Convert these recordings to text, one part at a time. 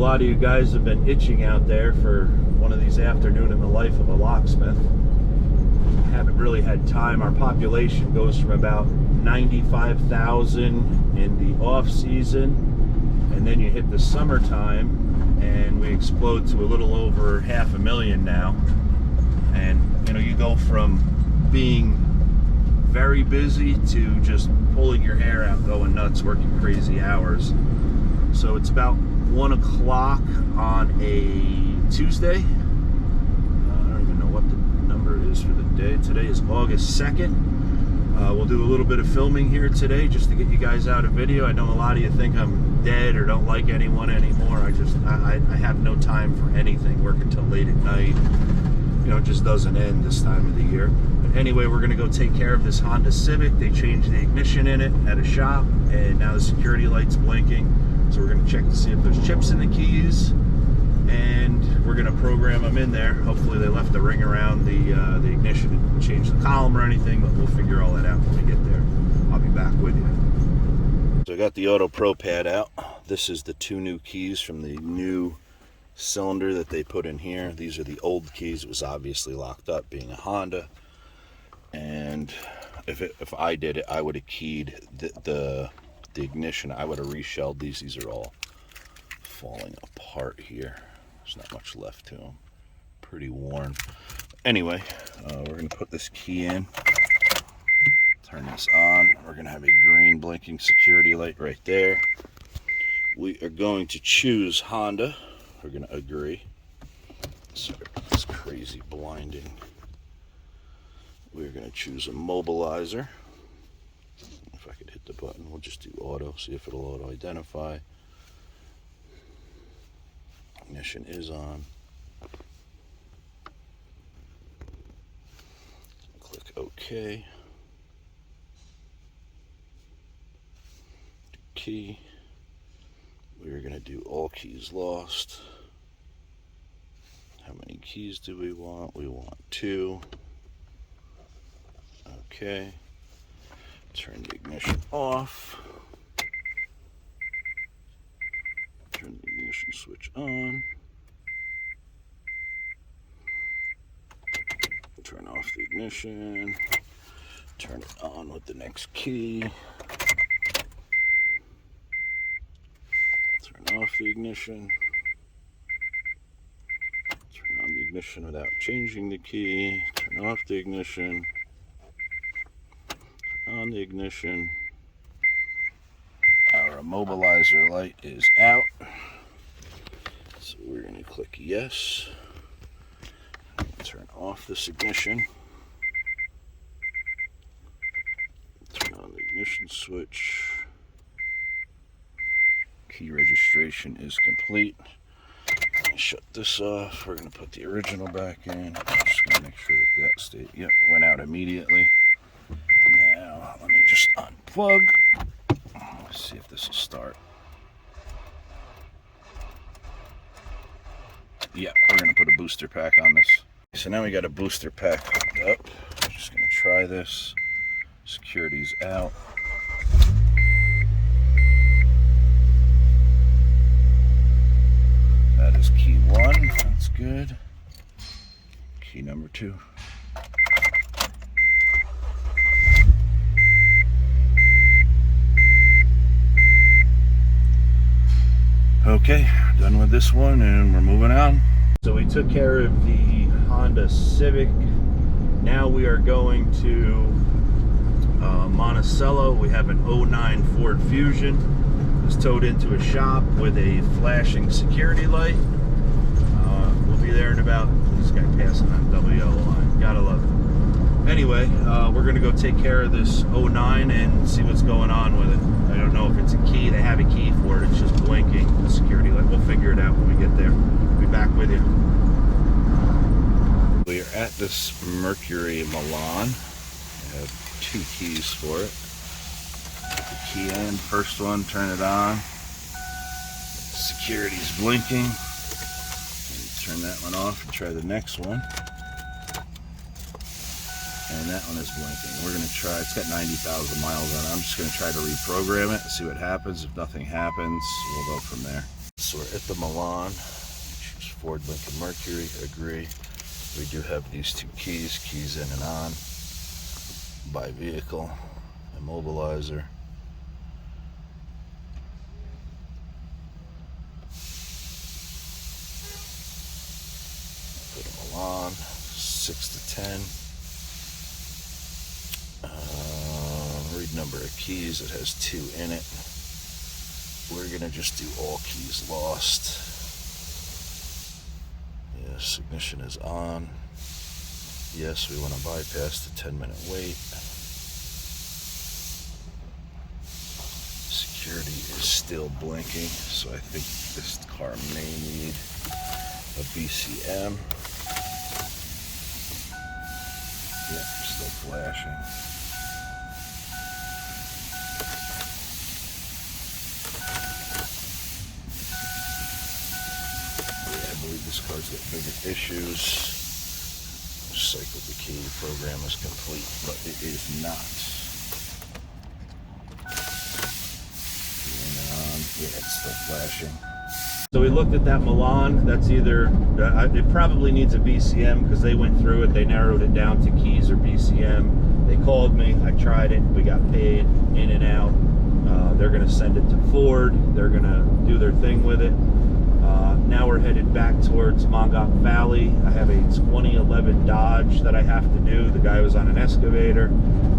lot of you guys have been itching out there for one of these afternoon in the life of a locksmith. Haven't really had time. Our population goes from about 95,000 in the off season, and then you hit the summertime and we explode to a little over 500,000 now. And you know, you go from being very busy to just pulling your hair out, going nuts, working crazy hours. So it's about 1 o'clock on a Tuesday. I don't even know what the number is for the day. Today is August 2nd. We'll do a little bit of filming here today just to get you guys out a video. I know a lot of you think I'm dead or don't like anyone anymore. I have no time for anything. Working till late at night. You know, it just doesn't end this time of the year. But anyway, we're gonna go take care of this Honda Civic. They changed the ignition in it at a shop, and now the security light's blinking. So we're gonna check to see if there's chips in the keys, and we're gonna program them in there. Hopefully they left the ring around the ignition and change the column or anything, but we'll figure all that out when we get there. I'll be back with you. So I got the AutoProPad out. This is the 2 new keys from the new cylinder that they put in here. These are the old keys. It was obviously locked up, being a Honda, and if I did it, I would have keyed the ignition. I would have reshelled these. These are all falling apart here. There's not much left to them. Pretty worn. Anyway, we're going to put this key in, turn this on. We're going to have a green blinking security light right there. We are going to choose Honda. We're going to agree. Sorry about this crazy blinding. We're going to choose a mobilizer. If I could hit the button, we'll just do auto, see if it'll auto identify. Ignition is on. Click OK. Do key. We're going to do all keys lost. How many keys do we want? We want 2. Okay. Turn the ignition off. Turn the ignition switch on. Turn off the ignition. Turn it on with the next key. Turn off the ignition. Turn on the ignition without changing the key. Turn off the ignition. Turn on the ignition. Our immobilizer light is out. So we're going to click yes. Turn off this ignition. Turn on the ignition switch. Key registration is complete. Shut this off. We're going to put the original back in. I'm just going to make sure that stayed. Yep, went out immediately. Now, let me just unplug. Let's see if this will start. Yeah, we're going to put a booster pack on this. So now we got a booster pack hooked up. I'm just going to try this. Security's out. That is key 1. That's good. Key number 2. Okay, done with this one, and we're moving on. So we took care of the Honda Civic. Now we are going to Monticello. We have an 09 Ford Fusion. It was towed into a shop with a flashing security light. We'll be there in about, this guy passing on WL line. Gotta love it. Anyway, we're going to go take care of this 09 and see what's going on with it. I don't know if it's a key. They have a key for it. It's just blinking, the security light. We'll figure it out when we get there. We'll be back with you. We are at this Mercury Milan. I have 2 keys for it. Put the key in. First one, turn it on. Security's blinking. Turn that one off and try the next one. And that one is blinking. We're going to try, it's got 90,000 miles on it. I'm just going to try to reprogram it, see what happens. If nothing happens, we'll go from there. So we're at the Milan. Choose Ford, Lincoln, Mercury. Agree. We do have these two keys in and on. Buy vehicle, immobilizer. Put them on 6 to 10. Read number of keys. It has 2 in it. We're gonna just do all keys lost. Yes, ignition is on. Yes, we want to bypass the 10-minute wait. Security is still blinking, so I think this car may need a BCM. Yep, still flashing. I believe this car's got bigger issues. Cycle the key program is complete, but it is not. Yeah, it's still flashing. So we looked at that Milan. That's either, it probably needs a BCM because they went through it. They narrowed it down to keys or BCM. They called me. I tried it. We got paid in and out. They're going to send it to Ford. They're going to do their thing with it. Now we're headed back towards Mongauk Valley. I have a 2011 Dodge that I have to do. The guy was on an excavator,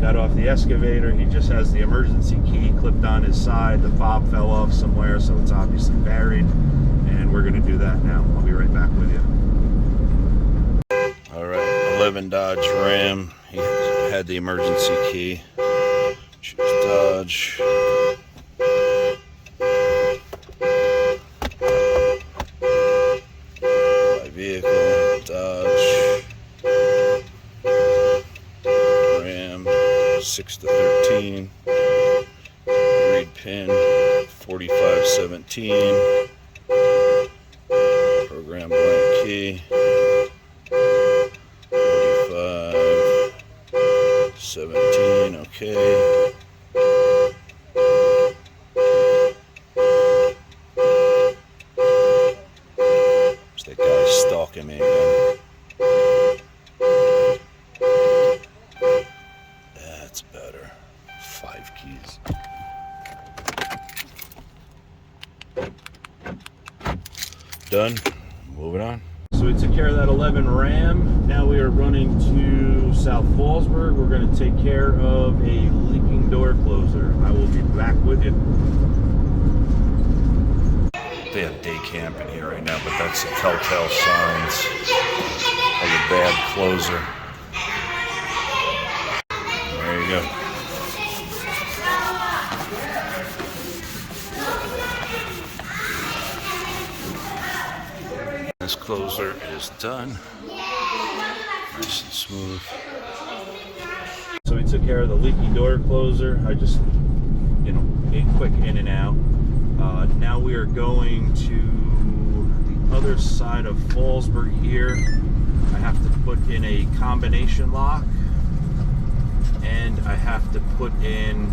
got off the excavator. He just has the emergency key clipped on his side. The fob fell off somewhere, so it's obviously buried. And we're gonna do that now. I'll be right back with you. All right, 11 Dodge Ram. He had the emergency key. Choose Dodge. Vehicle, Dodge, Ram, 6 to 13, read pin, 4517, program blank key, 4517, okay. That guy's stalking me again. That's better. 5 keys. Done. Moving on. So we took care of that 11 Ram. Now we are running to South Fallsburg. We're going to take care of a leaking door closer. I will be back with you. They have day camp in here right now, but that's the telltale signs of a bad closer. There you go. This closer is done. Nice and smooth. So we took care of the leaky door closer. I just, a quick in and out. Now we are going to the other side of Fallsburg here. I have to put in a combination lock, and I have to put in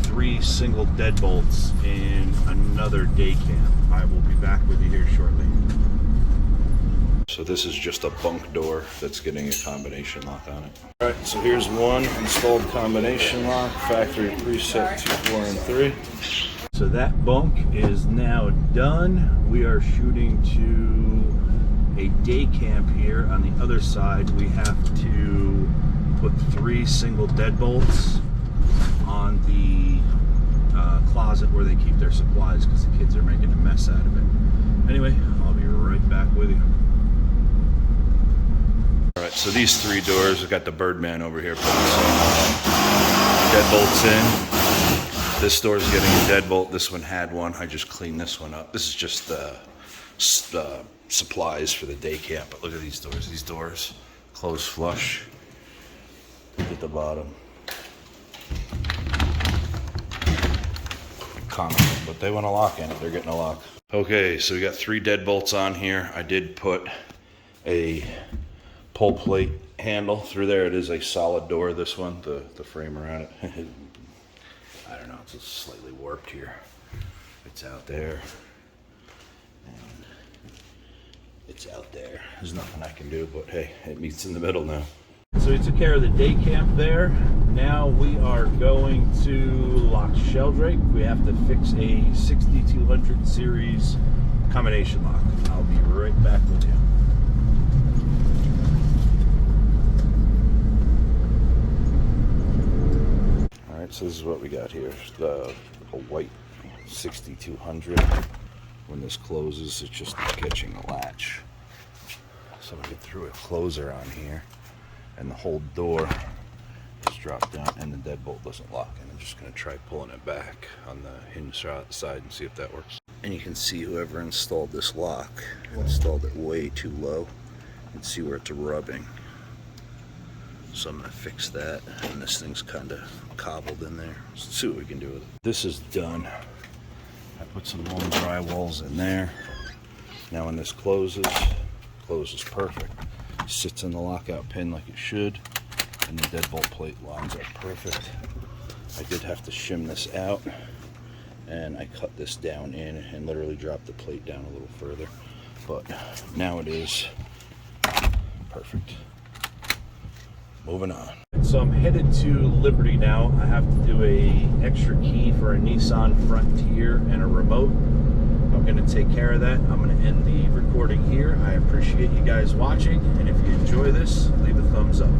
3 single deadbolts in another day camp. I will be back with you here shortly. So this is just a bunk door that's getting a combination lock on it. All right, so here's one installed combination lock, factory preset 2, 4, and 3. So that bunk is now done. We are shooting to a day camp here. On the other side, we have to put 3 single deadbolts on the closet where they keep their supplies because the kids are making a mess out of it. Anyway, I'll be right back with you. All right, so these 3 doors, I've got the Birdman over here putting some deadbolts in. This door's getting a deadbolt. This one had one. I just cleaned this one up. This is just supplies for the day camp. But look at these doors. These doors close flush. Look at the bottom. Comical, but they want a lock in it. They're getting a lock. Okay, so we got 3 deadbolts on here. I did put a pull plate handle through there. It is a solid door, this one, the frame around it. I don't know, it's just slightly warped here. It's out there. And it's out there. There's nothing I can do, but hey, it meets in the middle now. So we took care of the day camp there. Now we are going to lock Sheldrake. We have to fix a 6200 series combination lock. I'll be right back with you. All right, so this is what we got here. A white 6200. When this closes, it's just catching a latch. So we threw a closer on here, and the whole door is dropped down, and the deadbolt doesn't lock. And I'm just going to try pulling it back on the hinge side and see if that works. And you can see whoever installed this lock installed it way too low, and see where it's rubbing. So I'm going to fix that, and this thing's kind of cobbled in there. Let's see what we can do with it. This is done. I put some long drywalls in there. Now when this closes perfect. Sits in the lockout pin like it should, and the deadbolt plate lines up perfect. I did have to shim this out, and I cut this down in and literally dropped the plate down a little further, but now it is perfect. Moving on. So I'm headed to Liberty now. I have to do a extra key for a Nissan Frontier and a remote. I'm going to take care of that. I'm going to end the recording here. I appreciate you guys watching, and if you enjoy this, leave a thumbs up.